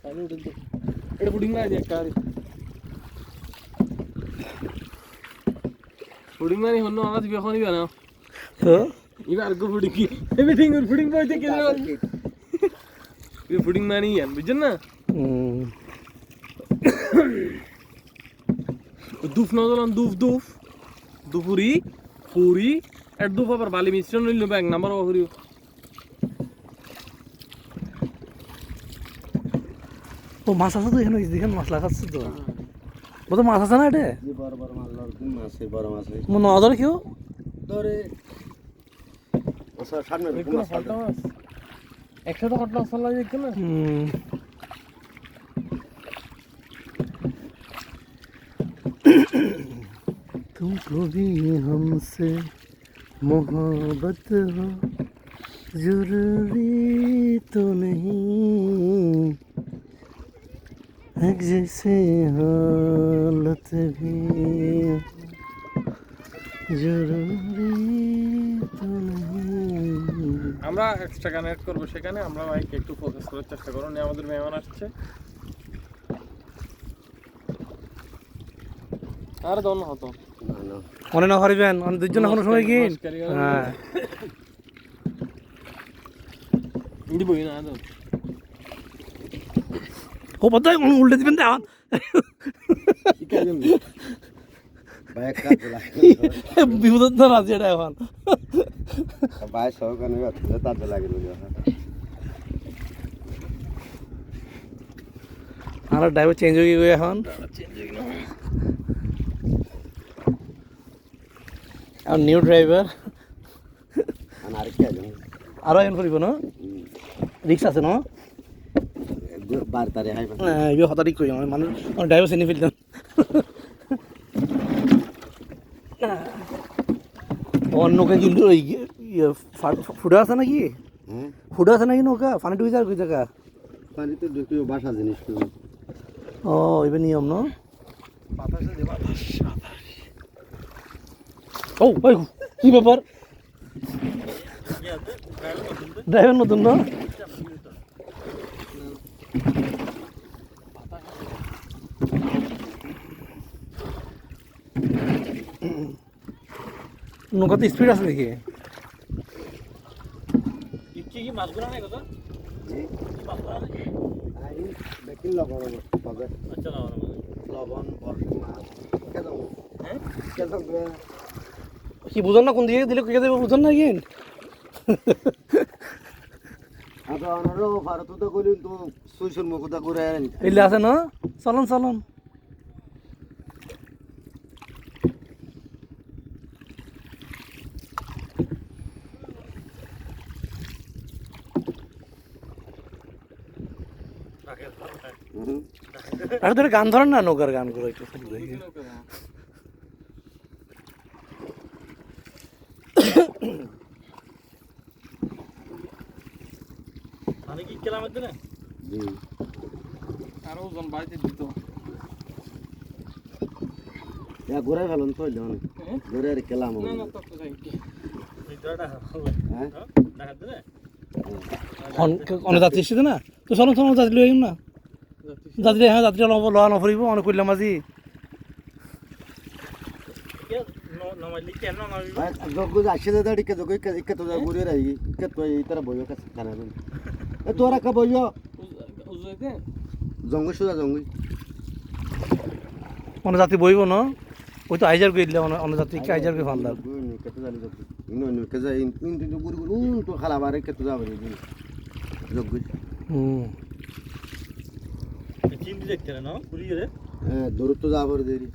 এটা পুডিং না একটা পুডিং মানে হন্য আমরা দিবে এখনই বানাও তো এবার গো পুডিং কি এভরিথিং পুডিং বইতে কে পুডিং মানে ইয়ান বুঝছেন না দুফ নজলান দুফ দুপুরি পুরি এর দুফ আবার বালি মিশ্রণ হইল ব্যাং নাম্বার ওহরিও ও মাছ আছে তো এখানে দেখেন মাছ লাগাচ্ছে তো ও তো মাছ আছে না এটা বড় বড় মাছ লড়কি মাছ বড় মাছ মনে অদর কেউ ধরে ওসব সামনে মাছ একসাথে কত মাছ লাগে দেখেন না तुमको भी हमसे मोहब्बत हो जरूरी तो नहीं एक जैसे हालत भी जरूरी तो नहीं আমরা এক্সট্রা কানেক্ট করব সেখানে আমরা মাইক একটু ফোকাস করার চেষ্টা করব নি আমাদের মেহমান আসছে আর দন হতো মনে না হরিবেন অন দুইজন কোনো সময় কি হ্যাঁ ইদি বই না দাও ও পতাই উল্টে দিবেন না কি কাজে ভাই কাজ লাগে বিপদ তো রাজি এটা এখন ভাই সব কানে তাজ লাগে আর ড্রাইভার চেঞ্জ হয়ে গিয়ে এখন আর নিউ ড্রাইভার আর কি আছে আরো এন করিব না রিক্স আছে না বার তারে হাই এই কথা ঠিক কই মানুষ ড্রাইভার চিনি ফেলতাম নৌকা কিন্তু ওই ফুটা আছে নাকি ফুটা আছে নাকি নৌকা পানি ডুবে যায় ওই জায়গা পানি তো ঢুকিও বাসা জিনিস ও এবার নিয়ম না ও ওই কি ব্যাপার ড্রাইভার নতুন না নৌকাতে স্পিড আছে দেখি কি মাছগুলো নাই কথা দেখি লবণ পাবে আচ্ছা না লবণ মাছ কেন হ্যাঁ কেন কি বুঝন না কোন দিকে দিলে কে দেবে বুঝন না কি আচ্ছা আনারো ভারত তো কইলেন তো সুইসন মুখটা করে এলে আছে না চলন চলন আর তোর গান ধরেন না নৌকার গান করে একটু আমি কি খেলাম না আর ওজন বাড়িতে দিত ইয়া ঘুরে ফেলুন তো জন ঘুরে আর খেলাম না না তো যাই ভিতরটা হ্যাঁ দেখা দে অনেক যাত্রী এসেছে না তো চলুন চলুন যাত্রী লই না যাত্রী হ্যাঁ যাত্রী লওয়া নফরিব অনেক করলাম আজি জগ্গু আসছে দাঁড়ি কে জগ্গু কে তো ঘুরে রাই কে তো এই তারা বইও কাছে খানা এ তোরা কা বইও জঙ্গু সুদা জঙ্গু অনেক যাত্রী বইব না ওই তো আইজার গইলে অনেক যাত্রী কে আইজার কে ফান্দার কে তো জানি জগ্গু ইনো কে যাই ইন তো গুরু গুরু তো খালা বারে কে তো যাবে জগ্গু চিন্তি দেখতে না পুরি গেলে হ্যাঁ দূর তো যাবার দেরি